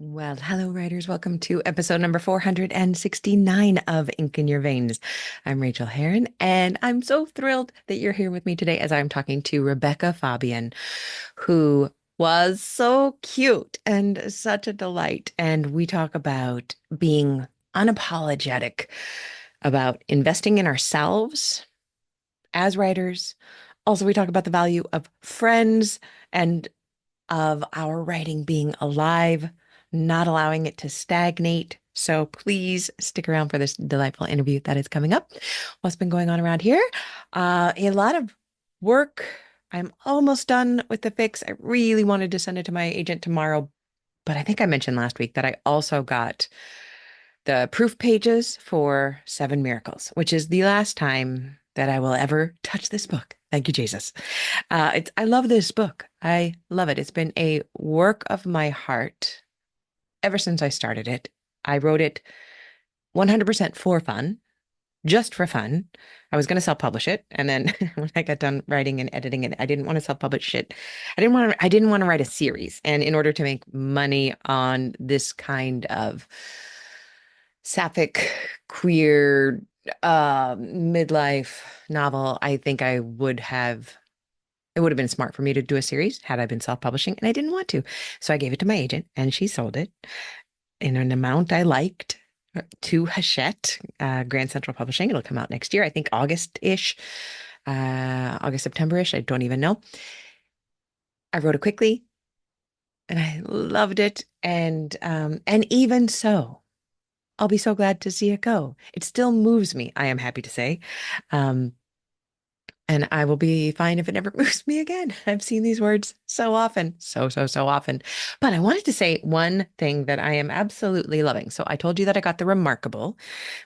Well, hello, writers. Welcome to episode number 469 of Ink in Your Veins. I'm Rachael Herron, and I'm so thrilled that you're here with me today as I'm talking to Rebekah Faubion, who was so cute and such a delight. And we talk about being unapologetic, about investing in ourselves as writers. Also, we talk about the value of friends and of our writing being alive, not allowing it to stagnate. So please stick around for this delightful interview that is coming up. What's been going on around here? A lot of work. I'm almost done with the fix. I really wanted to send it to my agent tomorrow, but I think I mentioned last week that I also got the proof pages for Seven Miracles, which is the last time that I will ever touch this book. Thank you, Jesus. I love this book. I love it. It's been a work of my heart ever since I started it. I wrote it 100% for fun, just for fun. I was going to self-publish it, and then when I got done writing and editing it, I didn't want to self-publish it. I didn't want to write a series. And in order to make money on this kind of sapphic queer midlife novel, I think it would have been smart for me to do a series had I been self-publishing, and I didn't want to. So I gave it to my agent and she sold it in an amount I liked to Hachette, Grand Central Publishing. It'll come out next year, I think August-ish, August, September-ish. I don't even know. I wrote it quickly and I loved it. And even so, I'll be so glad to see it go. It still moves me, I am happy to say. Um, and I will be fine if it never moves me again. I've seen these words so often, so often. But I wanted to say one thing that I am absolutely loving. So I told you that I got the Remarkable,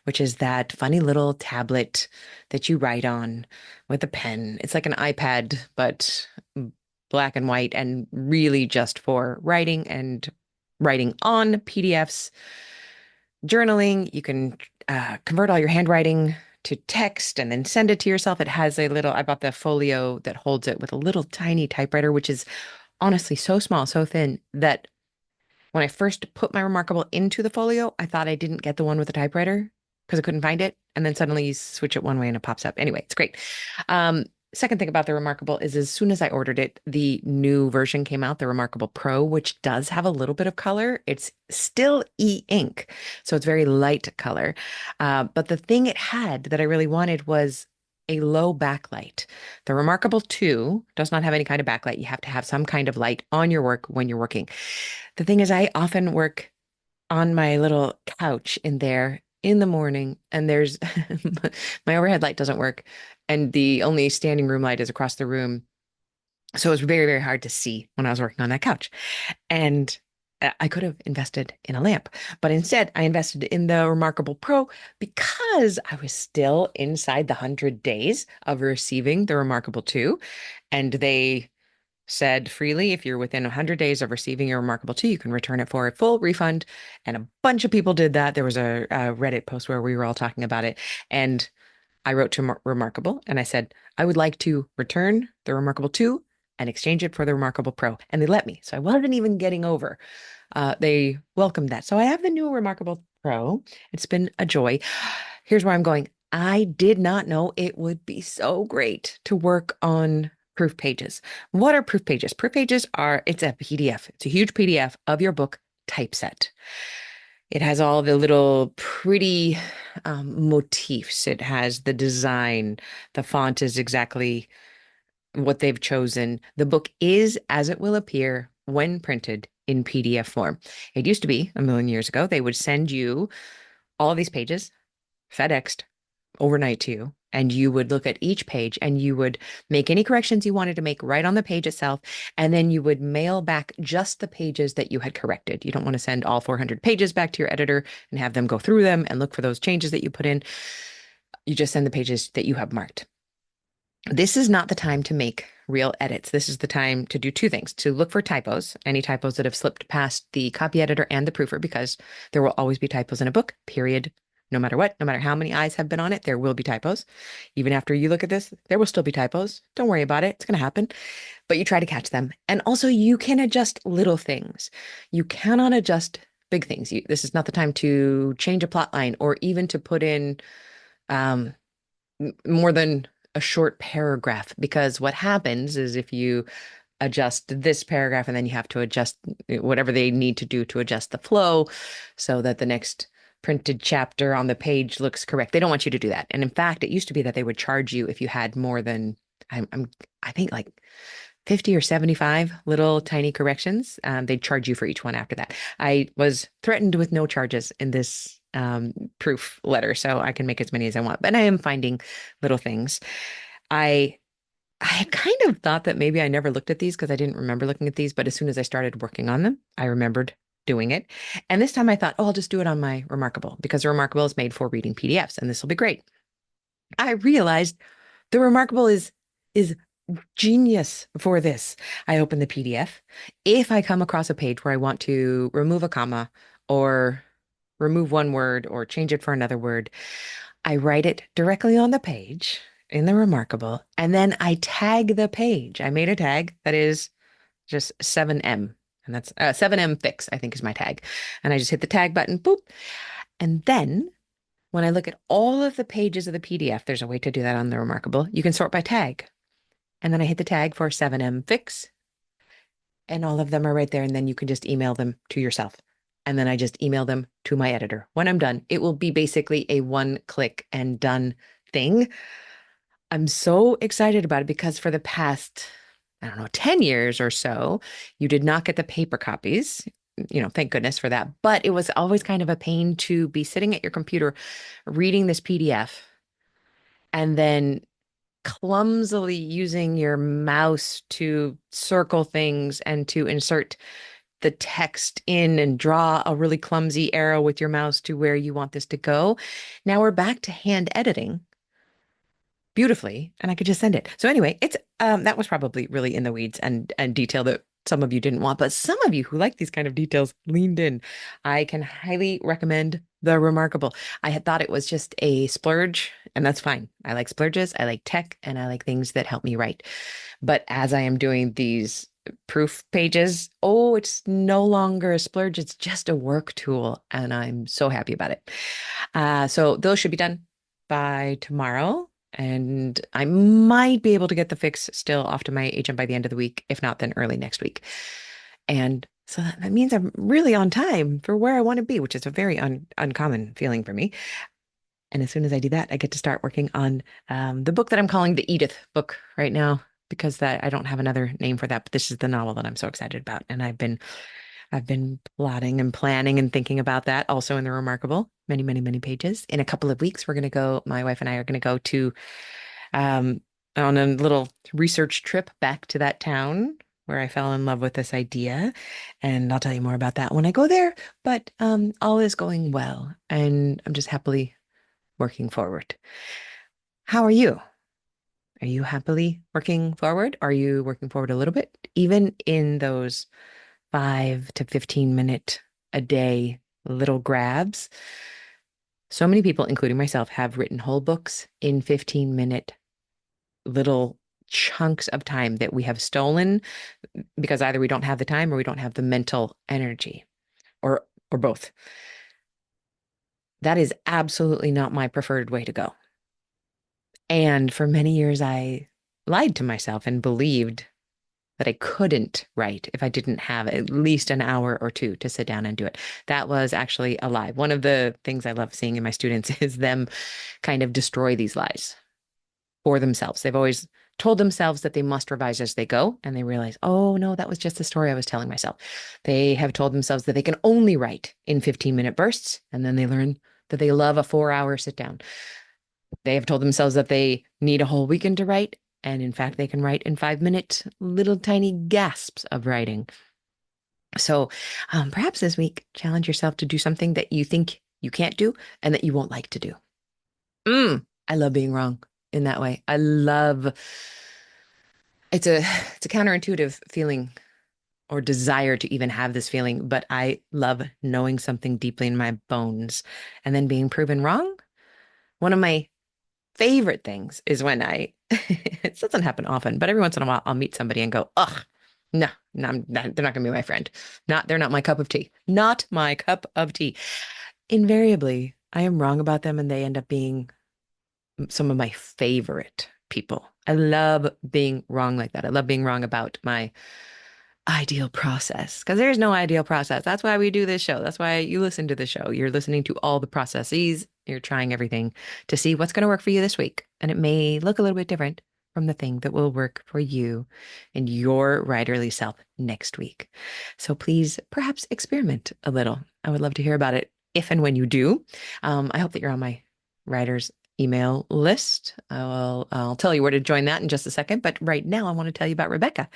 which is that funny little tablet that you write on with a pen. It's like an iPad, but black and white and really just for writing and writing on PDFs, journaling. You can convert all your handwriting to text and then send it to yourself. It has I bought the folio that holds it with a little tiny typewriter, which is honestly so small, so thin that when I first put my Remarkable into the folio, I thought I didn't get the one with the typewriter because I couldn't find it. And then suddenly you switch it one way and it pops up. Anyway, it's great. Second thing about the Remarkable is as soon as I ordered it, the new version came out, the Remarkable Pro, which does have a little bit of color. It's still e-ink, so it's very light color. But the thing it had that I really wanted was a low backlight. The Remarkable 2 does not have any kind of backlight. You have to have some kind of light on your work when you're working. The thing is, I often work on my little couch in there in the morning, and there's my overhead light doesn't work, and the only standing room light is across the room. So it was very, very hard to see when I was working on that couch. And I could have invested in a lamp, but instead I invested in the Remarkable Pro because I was still inside the 100 days of receiving the Remarkable 2. And they said freely, if you're within 100 days of receiving your Remarkable 2, you can return it for a full refund. And a bunch of people did that. There was a Reddit post where we were all talking about it. And I wrote to Remarkable and I said, I would like to return the Remarkable 2 and exchange it for the Remarkable Pro. And they let me. So I wasn't even getting over. They welcomed that. So I have the new Remarkable Pro. It's been a joy. Here's where I'm going. I did not know it would be so great to work on proof pages. What are proof pages? Proof pages it's a PDF. It's a huge PDF of your book typeset. It has all the little pretty motifs. It has the design. The font is exactly what they've chosen. The book is as it will appear when printed in PDF form. It used to be a million years ago, they would send you all of these pages FedExed overnight to you. And you would look at each page and you would make any corrections you wanted to make right on the page itself. And then you would mail back just the pages that you had corrected. You don't want to send all 400 pages back to your editor and have them go through them and look for those changes that you put in. You just send the pages that you have marked. This is not the time to make real edits. This is the time to do two things: to look for typos, any typos that have slipped past the copy editor and the proofer, because there will always be typos in a book, period. No matter what, no matter how many eyes have been on it, there will be typos. Even after you look at this, there will still be typos. Don't worry about it. It's going to happen, but you try to catch them. And also, you can adjust little things. You cannot adjust big things. This is not the time to change a plot line or even to put in um, more than a short paragraph, because what happens is if you adjust this paragraph and then you have to adjust whatever they need to do to adjust the flow so that the next printed chapter on the page looks correct. They don't want you to do that. And in fact, it used to be that they would charge you if you had more than I think like 50 or 75 little tiny corrections. They'd charge you for each one after that. I was threatened with no charges in this proof letter, so I can make as many as I want. But I am finding little things. I I had kind of thought that maybe I never looked at these because I didn't remember looking at these, but as soon as I started working on them, I remembered doing it. And this time I thought, oh, I'll just do it on my Remarkable because Remarkable is made for reading PDFs and this will be great. I realized the Remarkable is genius for this. I open the PDF. If I come across a page where I want to remove a comma or remove one word or change it for another word, I write it directly on the page in the Remarkable, and then I tag the page. I made a tag that is just 7M, and that's 7M fix, I think is my tag. And I just hit the tag button, boop. And then when I look at all of the pages of the PDF, there's a way to do that on the Remarkable. You can sort by tag. And then I hit the tag for 7M fix, and all of them are right there. And then you can just email them to yourself. And then I just email them to my editor. When I'm done, it will be basically a one click and done thing. I'm so excited about it because for the past, I don't know, 10 years or so, you did not get the paper copies. Thank goodness for that. But it was always kind of a pain to be sitting at your computer reading this PDF and then clumsily using your mouse to circle things and to insert the text in and draw a really clumsy arrow with your mouse to where you want this to go. Now we're back to hand editing beautifully, and I could just send it. So anyway, it's that was probably really in the weeds and detail that some of you didn't want, but some of you who like these kind of details leaned in. I can highly recommend the Remarkable. I had thought it was just a splurge, and that's fine. I like splurges, I like tech, and I like things that help me write. But as I am doing these proof pages, oh, it's no longer a splurge, it's just a work tool, and I'm so happy about it. So those should be done by tomorrow. And I might be able to get the fix still off to my agent by the end of the week. If not, then early next week. And so that means I'm really on time for where I want to be, which is a very uncommon feeling for me. And as soon as I do that, I get to start working on the book that I'm calling the Edith book right now, because I don't have another name for that. But this is the novel that I'm so excited about. And I've been plotting and planning and thinking about that also in the Remarkable, many, many, many pages. In a couple of weeks, my wife and I are going to go to on a little research trip back to that town where I fell in love with this idea. And I'll tell you more about that when I go there. But all is going well, and I'm just happily working forward. How are you? Are you happily working forward? Are you working forward a little bit, even in those 5 to 15 minute a day little grabs? So many people, including myself, have written whole books in 15-minute little chunks of time that we have stolen because either we don't have the time or we don't have the mental energy, or both. That is absolutely not my preferred way to go. And for many years, I lied to myself and believed that I couldn't write if I didn't have at least an hour or two to sit down and do it. That was actually a lie. One of the things I love seeing in my students is them kind of destroy these lies for themselves. They've always told themselves that they must revise as they go, and they realize, oh no, that was just the story I was telling myself. They have told themselves that they can only write in 15-minute bursts, and then they learn that they love a 4-hour sit down. They have told themselves that they need a whole weekend to write, and in fact, they can write in 5-minute little tiny gasps of writing. So perhaps this week, challenge yourself to do something that you think you can't do and that you won't like to do. I love being wrong in that way. I love it's a counterintuitive feeling or desire to even have this feeling, but I love knowing something deeply in my bones and then being proven wrong. One of my favorite things is when it doesn't happen often, but every once in a while I'll meet somebody and go, ugh, no, no, they're not going to be my friend. They're not my cup of tea. Not my cup of tea. Invariably, I am wrong about them and they end up being some of my favorite people. I love being wrong like that. I love being wrong about my ideal process because there's no ideal process. That's why we do this show. That's why you listen to the show. You're listening to all the processes. You're trying everything to see what's going to work for you this week. And it may look a little bit different from the thing that will work for you and your writerly self next week. So please perhaps experiment a little. I would love to hear about it if and when you do. I hope that you're on my writer's email list. I'll tell you where to join that in just a second. But right now, I want to tell you about Rebekah.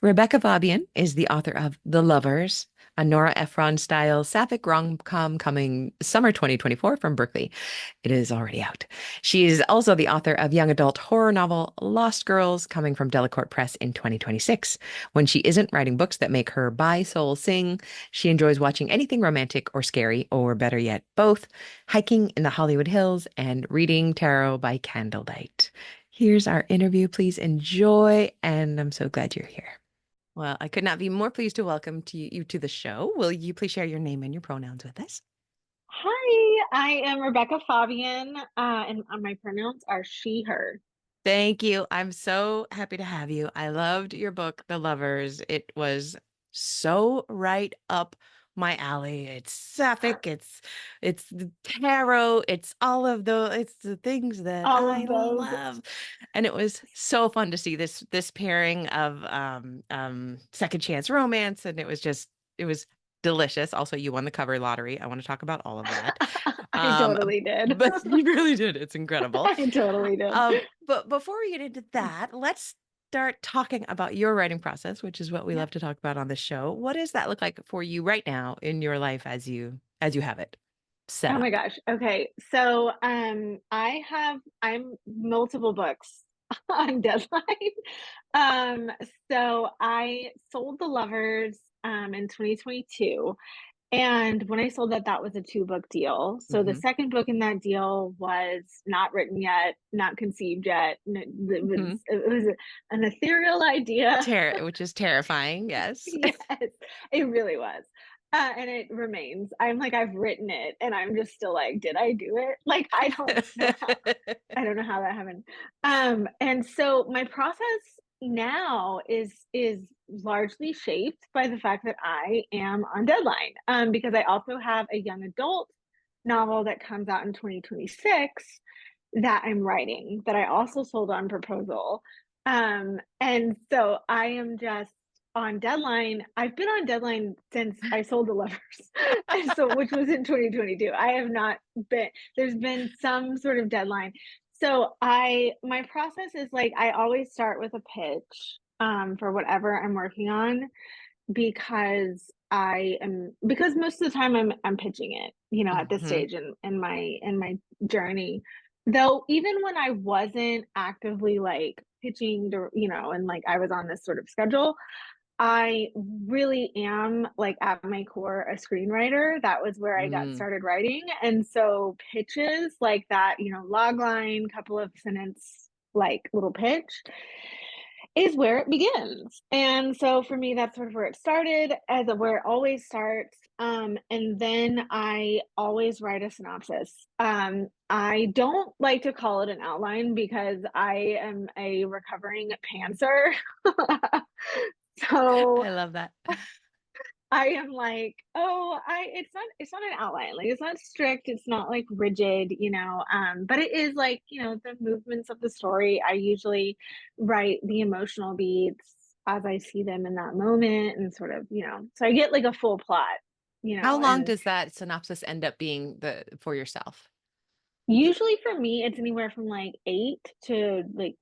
Rebekah Faubion is the author of The Lovers, a Nora Ephron-style sapphic rom-com coming summer 2024 from Berkley. It is already out. She is also the author of young adult horror novel Lost Girls, coming from Delacorte Press in 2026. When she isn't writing books that make her bi soul sing, she enjoys watching anything romantic or scary, or better yet, both, hiking in the Hollywood Hills and reading tarot by candlelight. Here's our interview. Please enjoy, and I'm so glad you're here. Well, I could not be more pleased to welcome you to the show. Will you please share your name and your pronouns with us? Hi, I am Rebekah Faubion, and my pronouns are she, her. Thank you. I'm so happy to have you. I loved your book, The Lovers. It was so right up my alley. It's sapphic, it's the tarot, it's the things that All I of those. love. And it was so fun to see this pairing of second chance romance. And it was delicious. Also, you won the cover lottery. I want to talk about all of that. I Um, totally did. but you really did. It's incredible. I totally did. But before we get into that, let's start talking about your writing process, which is what we Yeah. love to talk about on the show. What does that look like for you right now in your life as you have it set Oh my up? gosh. Okay. So, I'm multiple books on deadline. Um, so I sold The Lovers, in 2022. And when I sold that, that was a two-book deal. So the Hmm. second book in that deal was not written yet, not conceived yet. Hmm. It was an ethereal idea. Which is terrifying, yes. Yes, it really was. And it remains. I'm like, I've written it, and I'm just still like, did I do it? Like, I don't know how that happened. And so my process now is largely shaped by the fact that I am on deadline. Because I also have a young adult novel that comes out in 2026 that I'm writing that I also sold on proposal. And so I am just on deadline. I've been on deadline since I sold The Lovers. So which was in 2022. I have not been, there's been some sort of deadline. So my process is like I always start with a pitch for whatever I'm working on because most of the time I'm pitching it, at this Hmm. stage in my journey. Though even when I wasn't actively like pitching and like I was on this sort of schedule, I really am like at my core a screenwriter. That was where I got Mm. started writing. And so pitches like that, log line, couple of sentence like little pitch is where it begins. And so for me, that's sort of where it started, as of where it always starts. And then I always write a synopsis. I don't like to call it an outline because I am a recovering pantser. So I love that. I am like, oh, it's not an outline. Like it's not strict, it's not like rigid, but it is like, the movements of the story. I usually write the emotional beats as I see them in that moment and sort of, so I get like a full plot, How long and does that synopsis end up being for yourself? usually for me it's anywhere from like 8 to like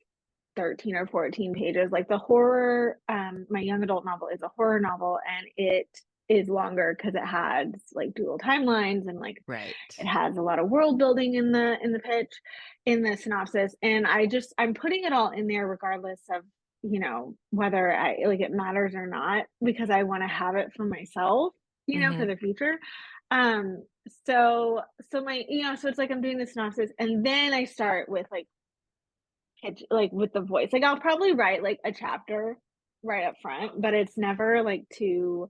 13 or 14 pages. Like the horror, my young adult novel is a horror novel and it is longer because it has like dual timelines and like it Right. has a lot of world building in the pitch, in the synopsis. And I'm putting it all in there regardless of, whether it matters or not, because I want to have it for myself, for Hmm. the future. Um, so my, so it's like I'm doing the synopsis and then I start with pitch, with the voice. Like I'll probably write like a chapter right up front, but it's never like too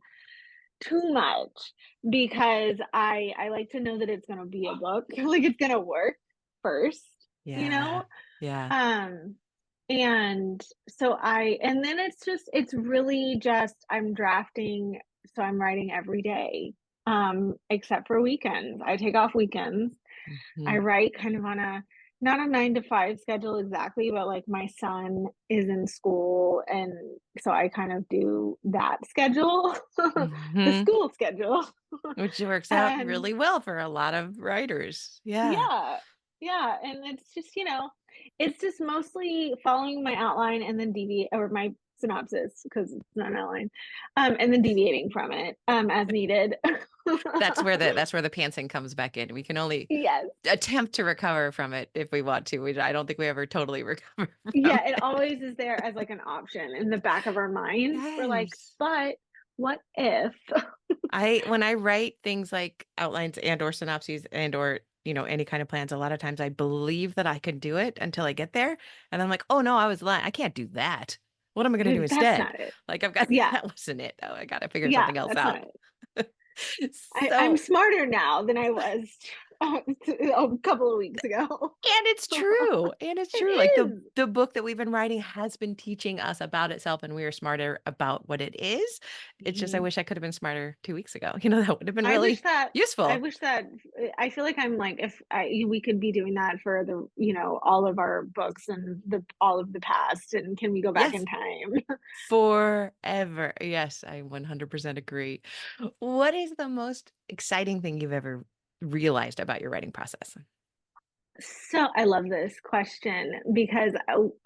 much because I like to know that it's gonna be a book, like it's gonna work first, you Yeah. know? Yeah. Um, and then it's really just I'm drafting, so I'm writing every day, except for weekends. I take off weekends. I Hmm. write kind of on a not a 9 to 5 schedule exactly, but like my son is in school, and so I kind of do that schedule, the Hmm. school schedule. Which works out And really well for a lot of writers. Yeah. yeah, yeah, and it's just mostly following my outline and then deviate or my synopsis because it's not an outline, and then deviating from it as needed. That's where the pantsing comes back in. We can only Yes. attempt to recover from it if we want to. I don't think we ever totally recover from Yeah, it it. always is there as like an option in the back of our mind. We're like, Yes. but what if? When I write things like outlines and or synopses and or any kind of plans, a lot of times I believe that I can do it until I get there, and then I'm like, oh no, I was lying. I can't do that. What am I going to do That's instead? not it. Like I've got Yeah, that wasn't it though. I got to figure yeah, something else that's not out. it. I'm So, smarter now than I was a couple of weeks ago. and it's true. And it's It true. Like the is. the book that we've been writing has been teaching us about itself and we are smarter about what it is. It's just I Mhm. wish I could have been smarter 2 weeks ago. That would have been I wish really that I useful. wish that I feel like I'm like if we could be doing that for all of our books and the all of the past, and can we go back in Yes. time? Forever. Yes, I 100% agree. What is the most exciting thing you've ever realized about your writing process? So I love this question because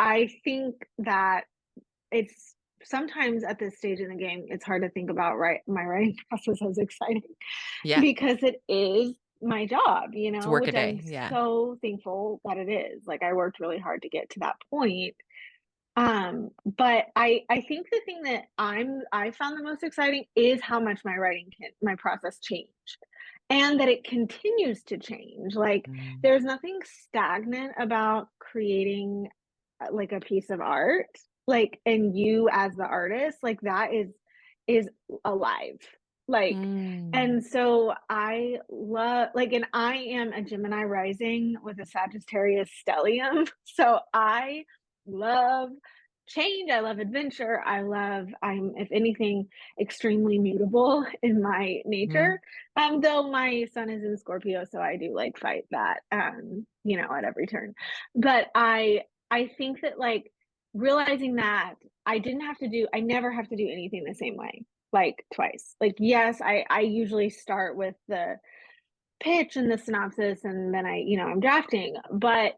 I think that it's sometimes at this stage in the game, it's hard to think about my writing process as exciting Yeah, because it is my job, it's work a which I'm day. Yeah. so thankful that it is. Like I worked really hard to get to that point. But I think the thing that I found the most exciting is how much my process changed and that it continues to change. Like Mm, there's nothing stagnant about creating like a piece of art, like, and you as the artist, like that is alive. Like, mm, and so I love and I am a Gemini rising with a Sagittarius stellium. So I love change. I love adventure. I'm, if anything, extremely mutable in my mm, nature. Though my sun is in Scorpio, so I do like fight that, at every turn. But I think that realizing that I never have to do anything the same way, like twice. Like, yes, I usually start with the pitch and the synopsis and then I'm drafting, but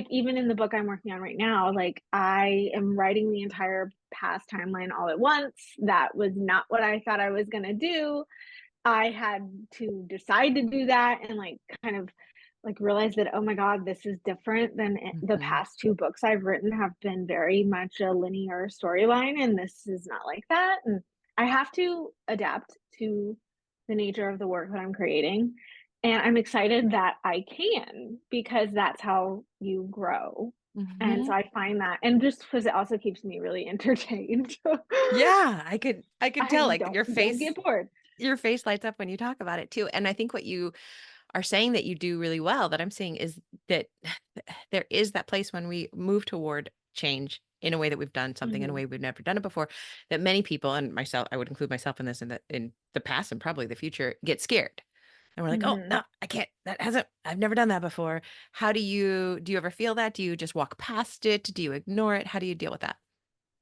even in the book I'm working on right now, like I am writing the entire past timeline all at once. That was not what I thought I was going to do. I had to decide to do that and kind of realize that, oh my God, this is different than the mhm, past two books I've written have been very much a linear storyline, and this is not like that. And I have to adapt to the nature of the work that I'm creating. And I'm excited that I can, because that's how you grow. And so mhm. I find that, and just because it also keeps me really entertained. Yeah, I could tell I like don't get bored. your face lights up when you talk about it too. And I think what you are saying that you do really well that I'm seeing is that there is that place when we move toward change in a way that we've done something in a Hmm. way we've never done it before, that many people, and myself, I would include myself in this, in the past and probably the future, get scared. And we're like, oh Hmm. no, I can't. I've never done that before. Do you ever feel that? Do you just walk past it? Do you ignore it? How do you deal with that?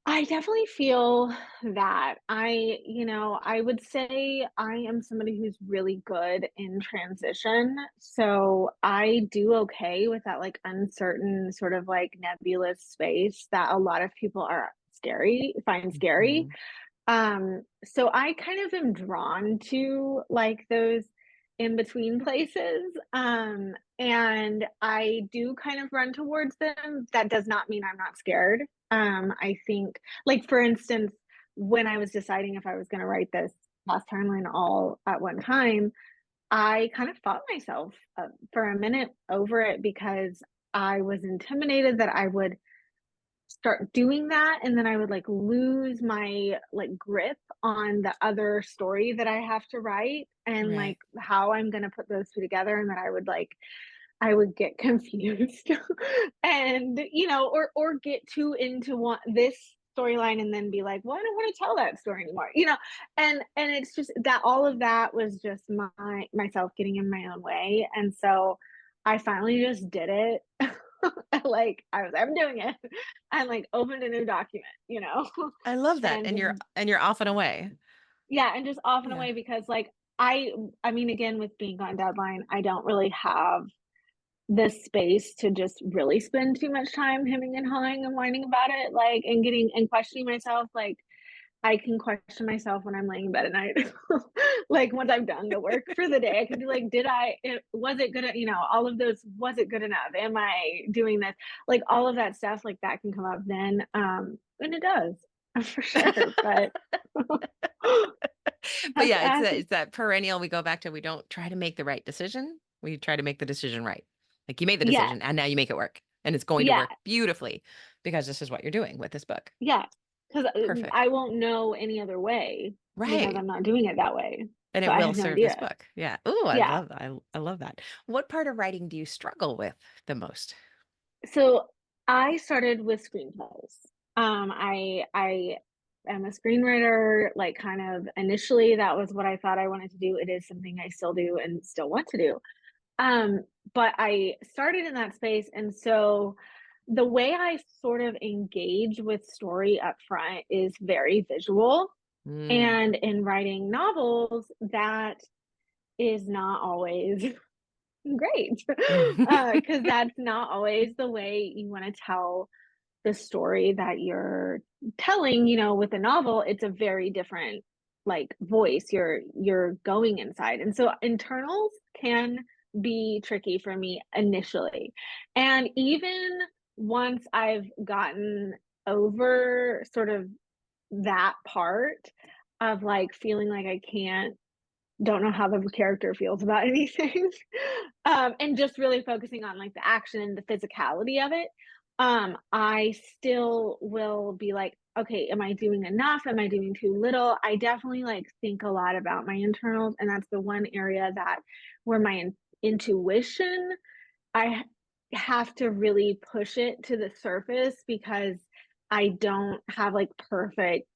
I definitely feel that. I would say I am somebody who's really good in transition. So I do okay with that uncertain sort of nebulous space that a lot of people find scary. Mhm. So I kind of am drawn to those in between places. And I do kind of run towards them. That does not mean I'm not scared. I think, like, for instance, when I was deciding if I was going to write this past timeline all at one time, I kind of fought myself for a minute over it because I was intimidated that I would start doing that and then I would like lose my like grip on the other story that I have to write and Right. like how I'm going to put those two together, and that I would get confused and or get too into this storyline and then be like, well, I don't want to tell that story anymore, and it's just that all of that was just myself getting in my own way. And so I finally just did it. Like I'm doing it, and like opened a new document. I love that. And And just, you're off and away. yeah, and just off and Yeah. away because like I mean, again, with being on deadline, I don't really have the space to just really spend too much time hemming and hawing and whining about it, like, and getting and questioning myself. Like, I can question myself when I'm laying in bed at night. Like, once I've done the work for the day, I can be like, was it good? All of those, was it good enough? Am I doing this? Like, all of that stuff, like, that can come up then. And it does for sure. But But yeah, as it's that perennial. We go back to, we don't try to make the right decision. We try to make the decision right. Like you made the yeah, decision and now you make it work. And it's going to yeah, work beautifully because this is what you're doing with this book. yeah. Because Perfect. I won't know any other way because Right. I'm not doing it that way. And So it I will have no serve this idea. book. Yeah. Oh, Yeah. I love that. What part of writing do you struggle with the most? So I started with screenplays. I am a screenwriter. Like, kind of initially, that was what I thought I wanted to do. It is something I still do and still want to do. Um, but I started in that space, and so the way I sort of engage with story up front is very visual. Mm. And in writing novels, that is not always great, because that's not always the way you want to tell the story that you're telling. With a novel, it's a very different like voice. You're going inside, and so internals can be tricky for me initially. And even once I've gotten over sort of that part of like feeling like I can't don't know how the character feels about anything, and just really focusing on like the action and the physicality of it, I still will be like, okay, am I doing enough? Am I doing too little? I definitely like think a lot about my internals, and that's the one area that where my intuition, I have to really push it to the surface because I don't have like perfect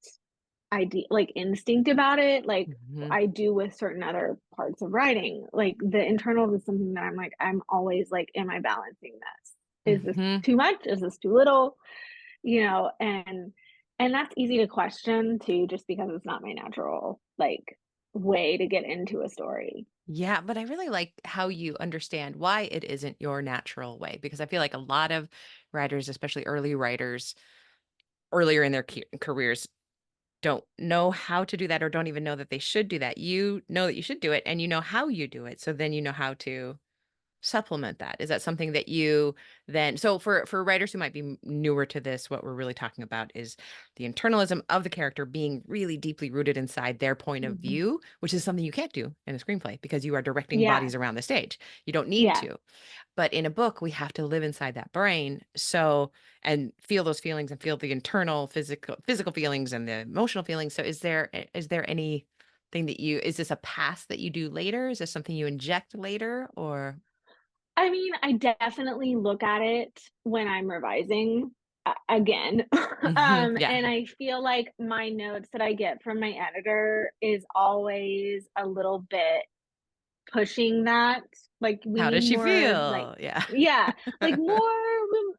idea, like instinct about it, like Mhm. I do with certain other parts of writing. Like the internals is something that I'm like, I'm always like, am I balancing this? Is this Mhm. too much? Is this too little? And that's easy to question too, just because it's not my natural like way to get into a story. Yeah, but I really like how you understand why it isn't your natural way because I feel like a lot of writers, especially early writers, earlier in their careers, don't know how to do that or don't even know that they should do that. You know that you should do it and you know how you do it. So then you know how to supplement that. Is that something that you then, so for writers who might be newer to this, what we're really talking about is the internalism of the character being really deeply rooted inside their point of Mhm. view, which is something you can't do in a screenplay because you are directing Yeah, bodies around the stage. You don't need yeah. to. But in a book, we have to live inside that brain. So, and feel those feelings and feel the internal physical feelings and the emotional feelings. So is there anything that is this a pass that you do later? Is this something you inject later or? I mean, I definitely look at it when I'm revising again. Mhm. Yeah. And I feel like my notes that I get from my editor is always a little bit pushing that. Like, we How does need she more, like, feel? Yeah. yeah, like more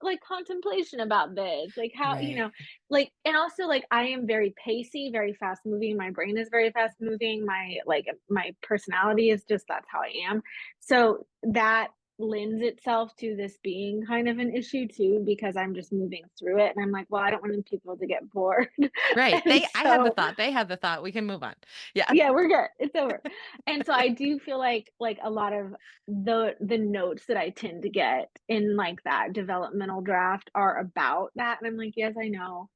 like contemplation about this. Like, how, Right. like, and also like I am very pacey, very fast moving. My brain is very fast moving. My personality is just, that's how I am. So that lends itself to this being kind of an issue too, because I'm just moving through it and I'm like, well, I don't want people to get bored. Right. And I had the so thought. They had the thought. We can move on. Yeah. yeah, we're good. It's over. And so I do feel like a lot of the notes that I tend to get in like that developmental draft are about that. And I'm like, yes, I know.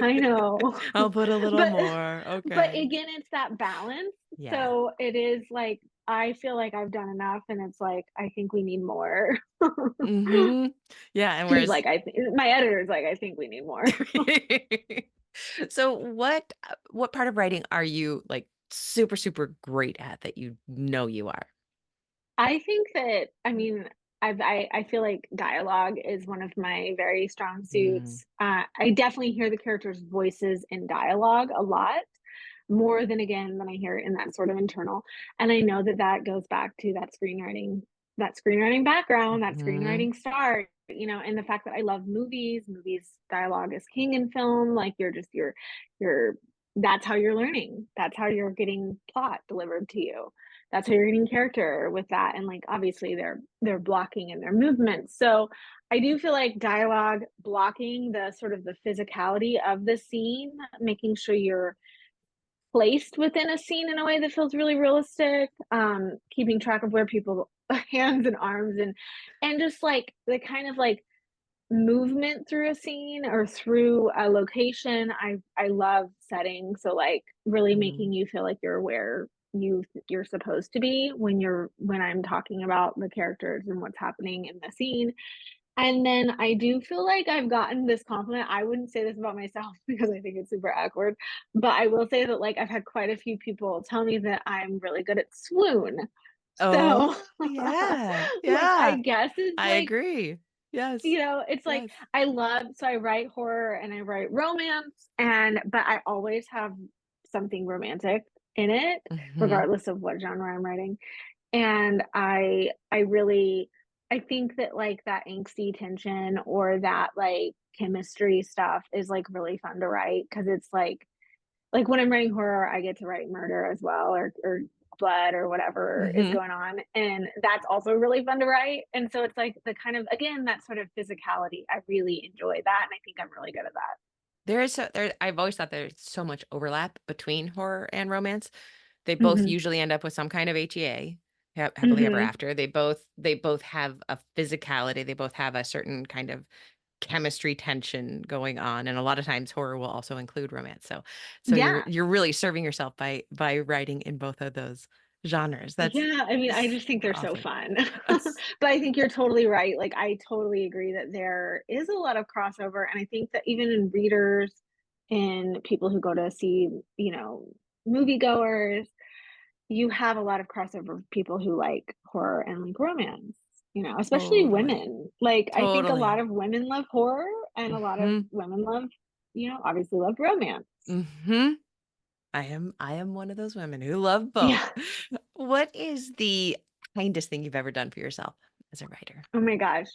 I know. I'll put a little But more. but Okay. again, it's that balance. Yeah. So it is like I feel like I've done enough and it's like I think we need more. Yeah. And She's whereas, like, I think my editor's like, I think we need more. so what part of writing are you like super, super great at that you know you are? I think that I mean, I feel like dialogue is one of my very strong Mm, suits. I definitely hear the characters' voices in dialogue a lot, more than again than I hear it in that sort of internal. And I know that that goes back to that screenwriting background, that mhm, screenwriting start, and the fact that I love movies dialogue is king in film. Like you're that's how you're learning. That's how you're getting plot delivered to you. That's how you're getting character with that. And like obviously they're blocking in their movements. So I do feel like dialogue blocking the sort of the physicality of the scene, making sure you're placed within a scene in a way that feels really realistic, keeping track of where people hands and arms and just like the kind of like movement through a scene or through a location. I love setting, so like really making mm, you feel like you're where you're supposed to be when I'm talking about the characters and what's happening in the scene. And then I do feel like I've gotten this compliment. I wouldn't say this about myself because I think it's super awkward, but I will say that like I've had quite a few people tell me that I'm really good at swoon. So, oh, yeah. which I Yeah. guess is I like, agree. Yes. it's like Yes. so I write horror and I write romance, but I always have something romantic in it, Hmm. regardless of what genre I'm writing. And I really I think that like that angsty tension or that like chemistry stuff is like really fun to write because it's like when I'm writing horror, I get to write murder as well or blood or whatever is Hmm. going on. And that's also really fun to write. And so it's like the kind of again that sort of physicality. I really enjoy that and I think I'm really good at that. I've always thought there's so much overlap between horror and romance. They both Mhm. usually end up with some kind of HEA, happily ever Mhm. after. They both have a physicality. They both have a certain kind of chemistry tension going on, and a lot of times horror will also include romance. So Yeah. you're really serving yourself by writing in both of those genres. That's Yeah, I mean, I just think they're super so awesome. fun. But I think you're totally right. Like, I totally agree that there is a lot of crossover. And I think that even in readers and people who go to see, moviegoers, you have a lot of crossover of people who like horror and like romance, especially Totally. women. Like, I think a lot Totally. of women love horror and a lot of Hmm. women love, obviously love romance. Hmm. I am one of those women who love both. Yeah. What is the kindest thing you've ever done for yourself as a writer? Oh my gosh.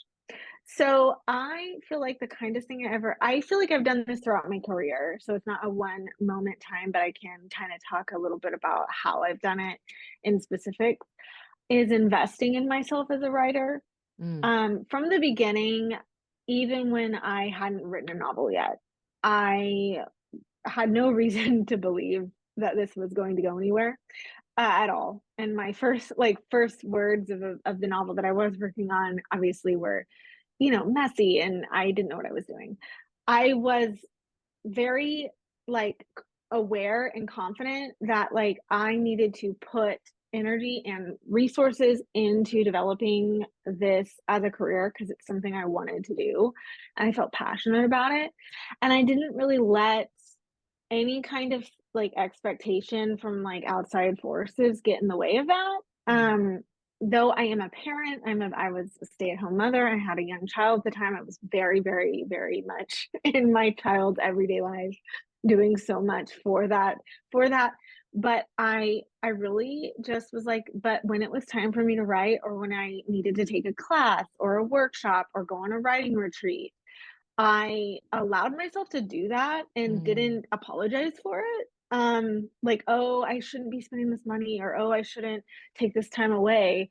So I feel like I feel like I've done this throughout my career. So it's not a one moment time, but I can kind of talk a little bit about how I've done it in specific is investing in myself as a writer. Mm. From the beginning, even when I hadn't written a novel yet, I had no reason to believe that this was going to go anywhere at all. And my first words of the novel that I was working on obviously were messy and I didn't know what I was doing. I was very like aware and confident that like I needed to put energy and resources into developing this as a career because it's something I wanted to do and I felt passionate about it. And I didn't really let any kind of like expectation from like outside forces get in the way of that. Mm. Though I am a parent, I was a stay-at-home mother. I had a young child at the time. I was very, very, very much in my child's everyday life, doing so much for that. But I really just was like, but when it was time for me to write, or when I needed to take a class or a workshop or go on a writing retreat, I allowed myself to do that and Mm. didn't apologize for it. Like, "Oh, I shouldn't be spending this money," or, "Oh, I shouldn't take this time away."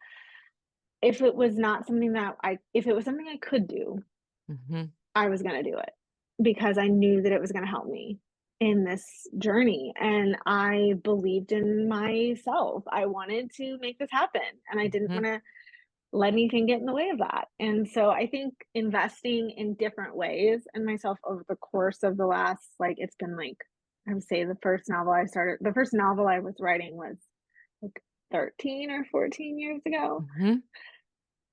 if it was not something that if it was something I could do, Hmm. I was going to do it because I knew that it was going to help me in this journey. And I believed in myself. I wanted to make this happen and I didn't Hmm. want to let anything get in the way of that. And so I think investing in different ways in myself over the course of the last, like, it's been like, I would say the first novel I was writing was like 13 or 14 years ago. Hmm.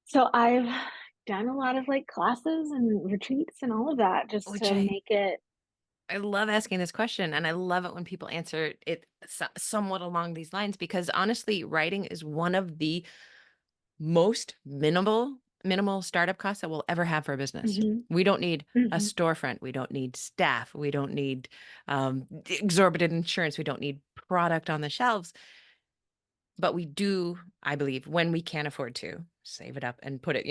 So I've done a lot of like classes and retreats and all of that just Which to make it. I love asking this question, and I love it when people answer it somewhat along these lines, because honestly, writing is one of the most minimal startup costs that we'll ever have for a business. Mhm, We don't need a mhm, storefront. We don't need staff. We don't need exorbitant insurance. We don't need product on the shelves. But we do, I believe, when we can afford to save it up and put it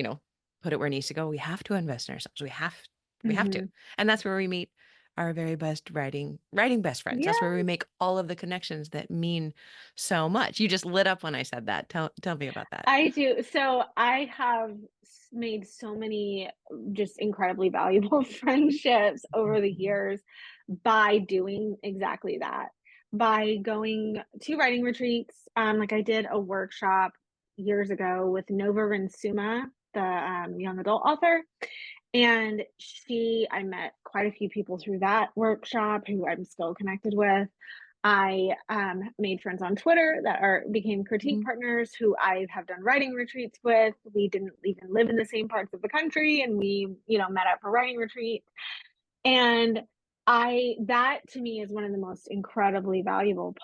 where it needs to go. We have to invest in ourselves. We have to. mhm. And that's where we meet our very best writing best friends. That's where Yeah, we make all of the connections that mean so much. You just lit up when I said that. Tell me about that. I do. So I have made so many just incredibly valuable friendships over the Mhm. years by doing exactly that. By going to writing retreats. Like I did a workshop years ago with Nova Rinsuma, the young adult author. And I met quite a few people through that workshop who I'm still connected with. I made friends on Twitter that became critique Mhm. partners who I have done writing retreats with. We didn't even live in the same parts of the country, and we, met up for writing retreats. And that to me is one of the most incredibly valuable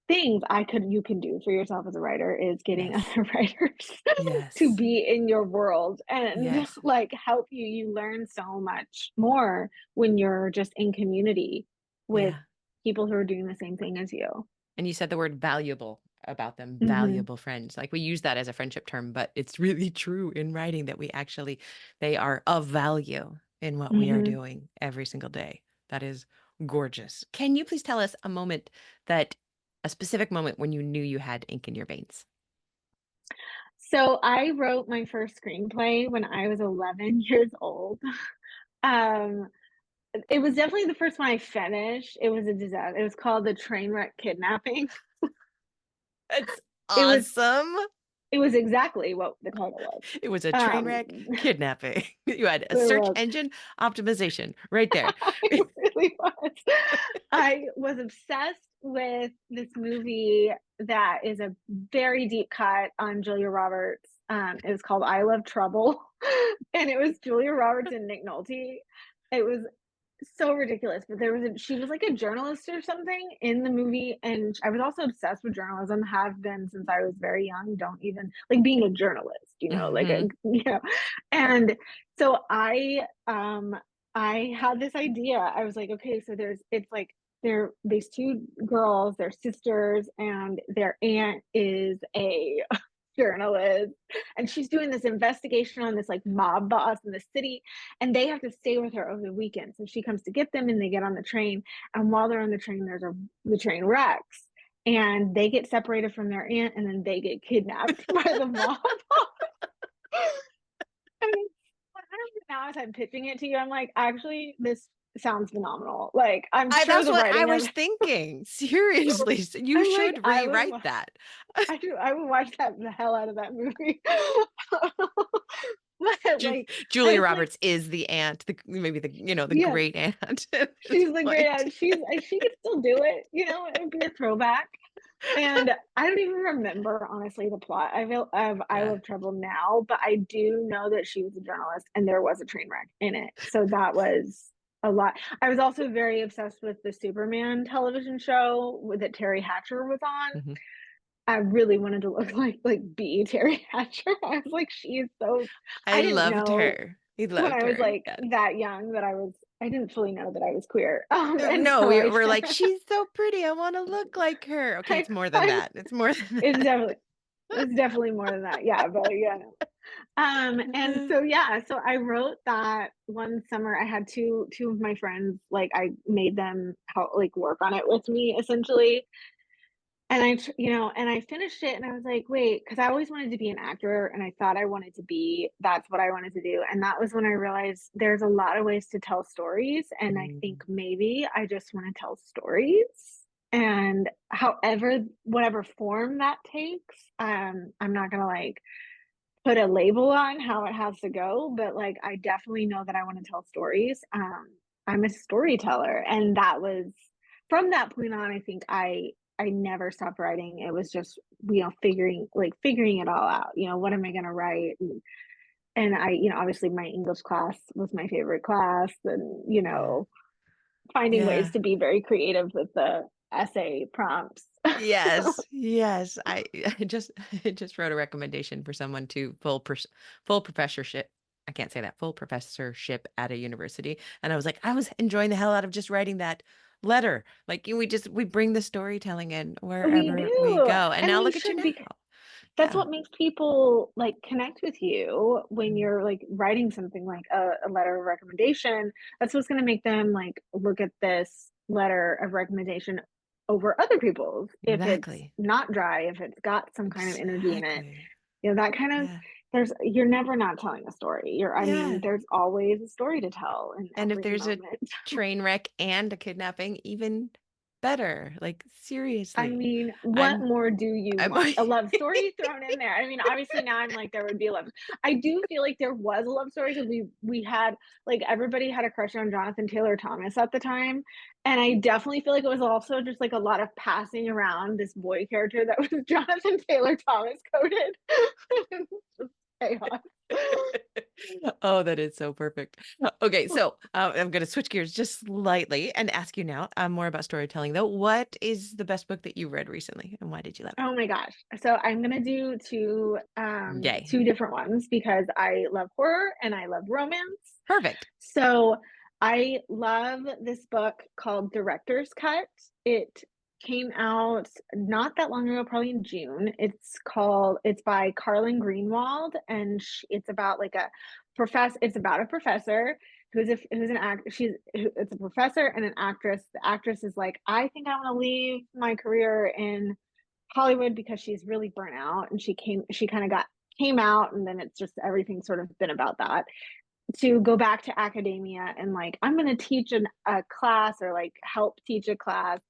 things you can do for yourself as a writer is getting Yes. other writers to Yes. be in your world and Yes. like help you. You learn so much more when you're just in community with Yeah. people who are doing the same thing as you. And you said the word valuable about them, Hmm. valuable friends. Like we use that as a friendship term, but it's really true in writing that they are of value in what we are Hmm. doing every single day. That is gorgeous. Can you please tell us a specific moment when you knew you had ink in your veins? So I wrote my first screenplay when I was 11 years old. Um, it was definitely the first one I finished. It was a disaster. It was called The Trainwreck Kidnapping. It's It was awesome. it was exactly what the title was. It was a train wreck Um, kidnapping. You had a it search was. engine optimization right there. It really was. I was obsessed with this movie that is a very deep cut on Julia Roberts. It was called I Love Trouble, and it was Julia Roberts and Nick Nolte. It was so ridiculous, but she was like a journalist or something in the movie, and I was also obsessed with journalism, have been since I was very young. Don't even like being a journalist, like Hmm. and so I had this idea. I was like, okay, so it's like these two girls, they're sisters, and their aunt is a journalist, and she's doing this investigation on this like mob boss in the city, and they have to stay with her over the weekend. So she comes to get them, and they get on the train, and while they're on the train, the train wrecks, and they get separated from their aunt, and then they get kidnapped by the mob. And now as I'm pitching it to you, I'm like, actually, this sounds phenomenal. Like, I'm sure That's the what I writing of was thinking. Seriously, you I'm like, should rewrite that. I would watch the hell out of that movie. But Ju- like, Julia it's like, Roberts is the aunt, maybe the yes, great aunt at this she's the great point. ad. She could still do it. It would be a throwback. And I don't even remember honestly the plot of I Yeah. Love Trouble now, but I do know that she was a journalist and there was a train wreck in it. So that was a lot. I was also very obsessed with the Superman television show that Terry Hatcher was on. Mhm. I really wanted to look like B Terry Hatcher. I was like, she's so. I I didn't loved know her. He when loved I was her. like Yes. that young that I didn't fully know that I was queer. And No, so we're like, she's so pretty. I want to look like her. Okay, I, it's more than I that. It's more than it's definitely it's definitely more than that. Yeah, but yeah. No. And that. so yeah, so I wrote that one summer. I had two of my friends, like I made them help like work on it with me essentially. And and I finished it and I was like, wait, because I always wanted to be an actor and I thought I wanted to be, that's what I wanted to do. And that was when I realized there's a lot of ways to tell stories. And I think Mm. maybe I just want to tell stories. And however, whatever form that takes, I'm not gonna like put a label on how it has to go, but like I definitely know that I want to tell stories. I'm a storyteller, and that was from that point on. I think I never stopped writing. It was just figuring it all out. What am I going to write? And I obviously my English class was my favorite class, and Yeah. finding ways Yeah. to be very creative with the essay prompts. Yes, yes. I just I just wrote a recommendation for someone to full professorship. I can't say that, full professorship at a university. And I was like, I was enjoying the hell out of just writing that letter. Like we bring the storytelling in We wherever we do, go. And and now we look at you should now. be. That's Yeah, what makes people like connect with you when mm, you're like writing something like a letter of recommendation. That's what's going to make them like look at this letter of recommendation over other people's if it's exactly. not dry, if it's got some kind of energy in it. Exactly. That kind of, Yeah. you're never not telling a story. I mean, Yeah. there's always a story to tell in And if every there's a moment. train wreck and a kidnapping, even better. Like I seriously. mean, what I'm more do you I'm want? A love story thrown in there. I mean, obviously now I'm like there would be a love. I do feel like there was a love story because we had like everybody had a crush on Jonathan Taylor Thomas at the time, and I definitely feel like it was also just like a lot of passing around this boy character that was Jonathan Taylor Thomas coded. Just chaos. Oh, that is so perfect. Okay, so I'm going to switch gears just slightly and ask you now more about storytelling, though. What is the best book that you read recently, and why did you love it? Oh my gosh. So I'm gonna do Yay. two different ones because I love horror and I love romance. Perfect. So I love this book called Director's Cut. It came out not that long ago, probably in June. It's by Carlin Greenwald, and it's about like a professor. It's about a professor who's an act. It's a professor and an actress. The actress is like, I think I want to leave my career in Hollywood because she's really burnt out, and she kind of got came out, and then it's just everything's sort of been about that, to go back to academia and like I'm going to teach a class or like help teach a class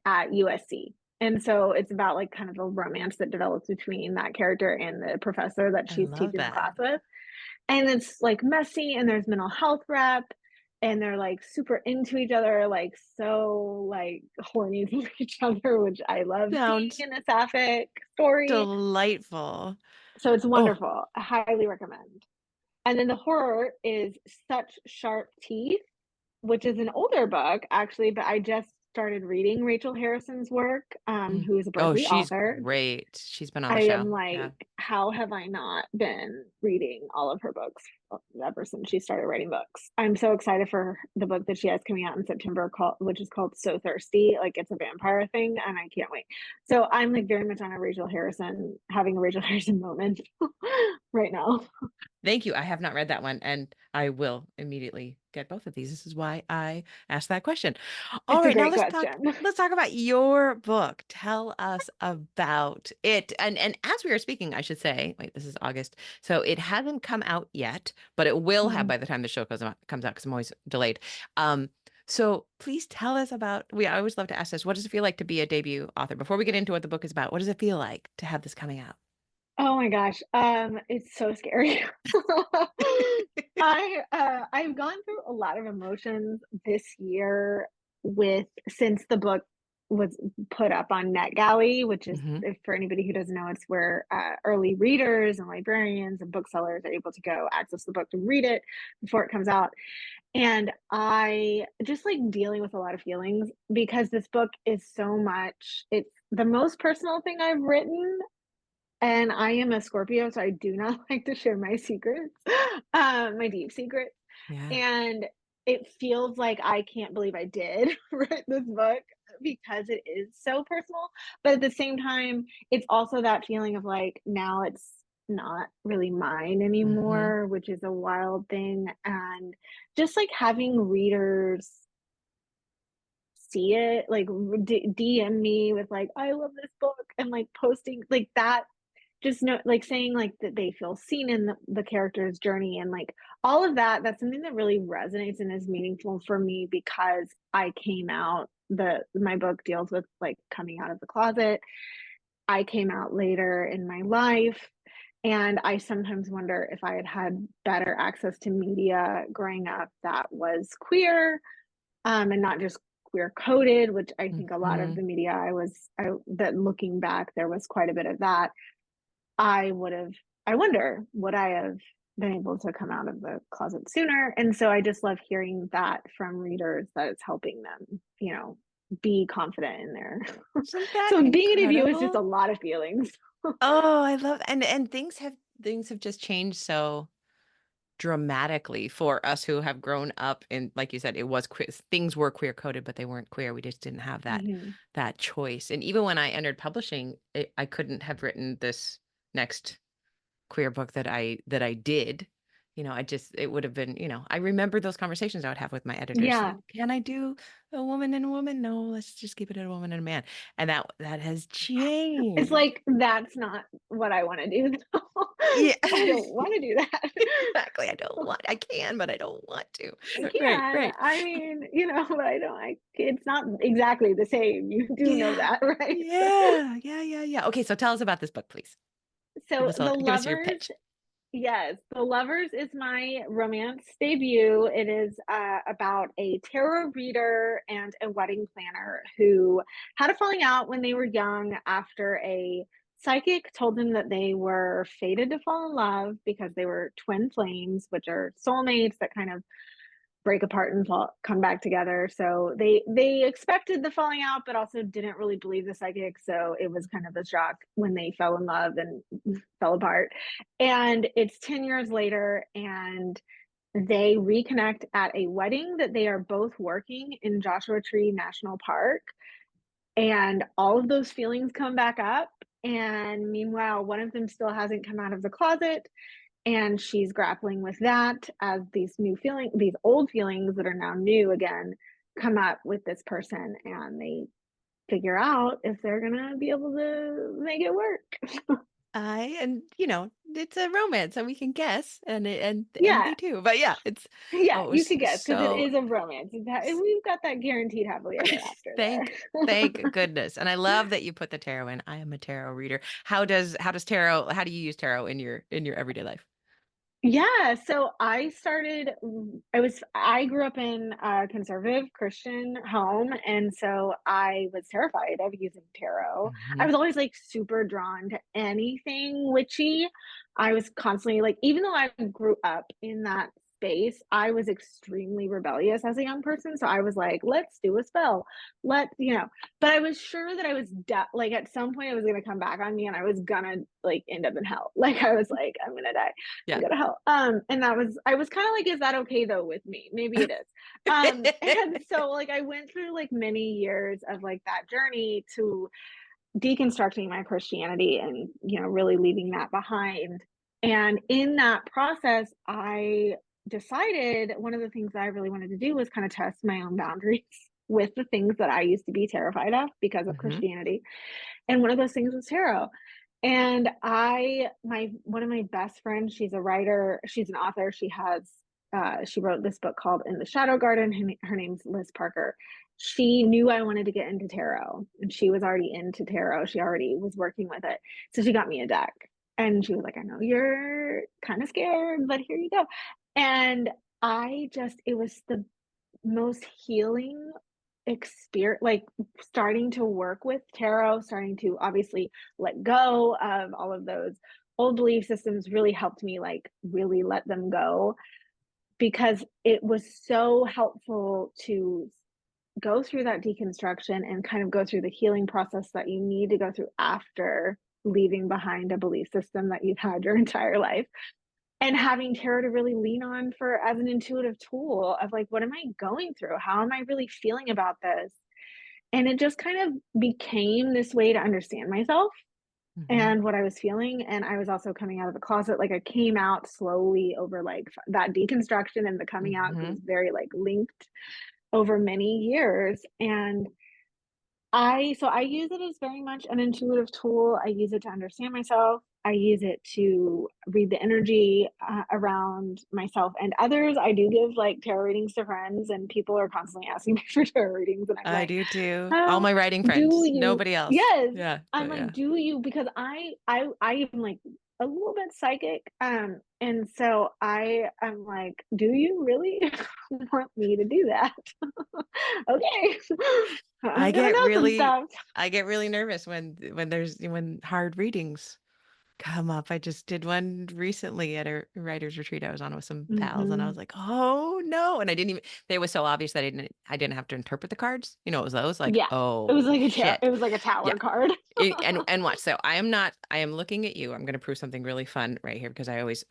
at USC. And so it's about like kind of a romance that develops between that character and the professor that I she's love teaching the that. class with. And it's like messy, and there's mental health rep, and they're like super into each other, like so like horny for each other, which I love seeing Sounds in a sapphic story. delightful. So it's Oh, wonderful. I highly recommend. And then the horror is Such Sharp Teeth, which is an older book actually, but I just started reading Rachel Harrison's work, mm. who is a Oh, Berkley she's author. great. She's been on the I am show. Yeah. like, how have I not been reading all of her books ever since she started writing books? I'm so excited for the book that she has coming out in September, which is called So Thirsty. Like it's a vampire thing, and I can't wait. So I'm like very much on having a Rachel Harrison moment right now. Thank you. I have not read that one, and I will immediately get both of these. This is why I asked that question. All It's a right, now great question. let's talk about your book. Tell us about it. And as we are speaking, I should say, wait, this is August. So it hasn't come out yet, but it will have Mhm. by the time the show comes out because I'm always delayed. Um, so please tell us about, I always love to ask this, what does it feel like to be a debut author? Before we get into what the book is about, what does it feel like to have this coming out? Oh my gosh, it's so scary. I've gone through a lot of emotions this year since the book was put up on NetGalley, which is, Hmm. if for anybody who doesn't know, it's where early readers and librarians and booksellers are able to go access the book to read it before it comes out. And I just like dealing with a lot of feelings because this book is so much, it's the most personal thing I've written, and I am a Scorpio, so I do not like to share my secrets, my deep secrets. Yeah. And it feels like I can't believe I did write this book because it is so personal. But at the same time, it's also that feeling of like now it's not really mine Hmm. anymore, which is a wild thing. And just like having readers see it, like DM me with like, I love this book, and like posting like that, just know, like saying like that they feel seen in the character's journey, and like all of that, that's something that really resonates and is meaningful for me, because I came out, my book deals with like coming out of the closet. I came out later in my life, and I sometimes wonder if I had had better access to media growing up that was queer, and not just queer coded, which I think a lot of Hmm. the media that looking back, there was quite a bit of that. I would have, I wonder, would I have been able to come out of the closet sooner? And so I just love hearing that from readers, that it's helping them, be confident in there. Isn't that So being an review is just a incredible? lot of feelings. Oh, I love, and things have just changed so dramatically for us who have grown up, and like you said, it was queer, things were queer coded, but they weren't queer. We just didn't have Mhm. that choice. And even when I entered publishing, I couldn't have written this next queer book that I did. It would have been, I remember those conversations I would have with my editors. Yeah. Like, can I do a woman and a woman? No, let's just keep it at a woman and a man. And that has It's changed. like, that's not what I want to do. Yeah. I don't want to do that. Exactly. I can, but I don't want to. I Right, can. right. I mean, but I don't, it's not exactly the same. You do know Yeah. that, right? Yeah. Yeah. Yeah. Yeah. Okay, so tell us about this book, please. So The Give us your Lovers, pitch. yes, The Lovers is my romance debut. It is about a tarot reader and a wedding planner who had a falling out when they were young, after a psychic told them that they were fated to fall in love because they were twin flames, which are soulmates that kind of break apart and come back together. So they expected the falling out, but also didn't really believe the psychic. So it was kind of a shock when they fell in love and fell apart. And it's 10 years later, and they reconnect at a wedding that they are both working in Joshua Tree National Park. And all of those feelings come back up. And meanwhile, one of them still hasn't come out of the closet, and she's grappling with that as these old feelings that are now new again come up with this person, and they figure out if they're gonna be able to make it work. And it's a romance, so we can guess, and Yeah, they too. But yeah, it's yeah, oh, it you was could guess, because it so is a romance. We've got that guaranteed happily ever after thank there. thank goodness. And I love that you put the tarot in. I am a tarot reader. How do you use tarot in your everyday life? Yeah, so I grew up in a conservative Christian home, and so I was terrified of using tarot. I Hmm. was always like super drawn to anything witchy. I was constantly like, even though I grew up in that space, I was extremely rebellious as a young person. So I was like, let's do a spell. But I was sure that like at some point it was gonna come back on me, and I was gonna like end up in hell. Like I was like, I'm gonna die and Yeah. go to hell. And I was kind of like, is that okay though with me? Maybe it is. And so like I went through like many years of like that journey to deconstructing my Christianity, and really leaving that behind. And in that process, I decided one of the things that I really wanted to do was kind of test my own boundaries with the things that I used to be terrified of because of Hmm. Christianity. And one of those things was tarot. And one of my best friends, she's a writer, she's an author. She wrote this book called In the Shadow Garden. Her name's Liz Parker. She knew I wanted to get into tarot, and she was already into tarot. She already was working with it. So she got me a deck, and she was like, I know you're kind of scared, but here you go. And it was the most healing experience, like starting to work with tarot, starting to obviously let go of all of those old belief systems really helped me like really let them go, because it was so helpful to go through that deconstruction and kind of go through the healing process that you need to go through after leaving behind a belief system that you've had your entire life, and having tarot to really lean on for as an intuitive tool of like, what am I going through? How am I really feeling about this? And it just kind of became this way to understand myself Hmm. and what I was feeling. And I was also coming out of the closet. Like I came out slowly over like that deconstruction and the coming out Hmm. was very like linked. over many years. And I use it as very much an intuitive tool. I use it to understand myself. I use it to read the energy around myself and others. I do give like tarot readings to friends, and people are constantly asking me for tarot readings, and I'm I like, do too. All "Oh, my writing do friends, you?" nobody else. Yes, Yeah, I'm but like, yeah. "Do you?" Because I am like a little bit psychic, and so I'm like, "Do you really want me to do that?" Okay, I I'm gonna get know some really stuff. I get really nervous when hard readings come up. I just did one recently at a writer's retreat I was on with some pals, and I was Mhm. like, "Oh no." And I didn't even it was so obvious that I didn't have to interpret the cards. You know, it was those like, Yeah. It was "Oh like a shit." it was like a Yeah. tower card. And watch. So I am looking at you. I'm going to prove something really fun right here because I always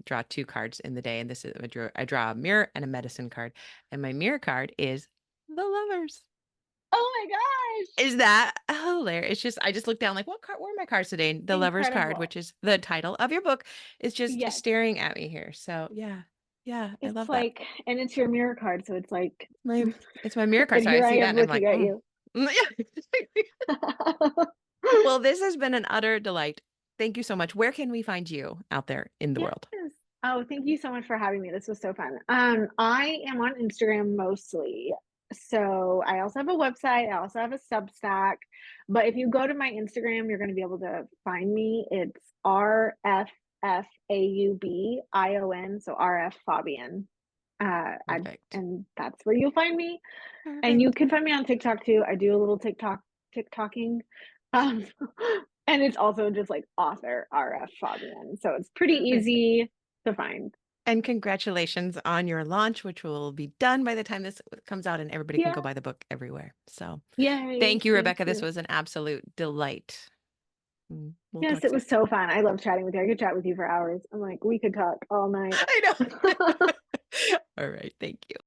draw two cards in the day, and this is I draw a mirror and a medicine card, and my mirror card is the lovers. Oh my gosh! Is that hilarious? It's just I just looked down like what card where are my cards today? And the lovers card, Incredible. which is the title of your book, is just Yes. staring at me here. So yeah, yeah, I It's love that. like, and it's your mirror card, so it's like, My it's my mirror card. and So I here I see that am and I'm looking like, at you. Yeah. Well, this has been an utter delight. Thank you so much. Where can we find you out there in the Yes. world? Oh, thank you so much for having me. This was so fun. I am on Instagram mostly. So I also have a website. I also have a Substack. But if you go to my Instagram, you're going to be able to find me. It's RFFAUBION. So RF Fabian. Perfect. And that's where you'll find me. And you Perfect. can find me on TikTok too. I do a little TikToking. Um, and it's also just like author RF Fabian. So it's pretty Perfect. easy to find. And congratulations on your launch, which will be done by the time this comes out and everybody can Yeah. go buy the book everywhere. So Yay. thank you, Thank Rebecca. This you. was an absolute delight. We'll Yes, talk it soon. was so fun. I love chatting with you. I could chat with you for hours. I'm like, we could talk all night. I know. All right. Thank you.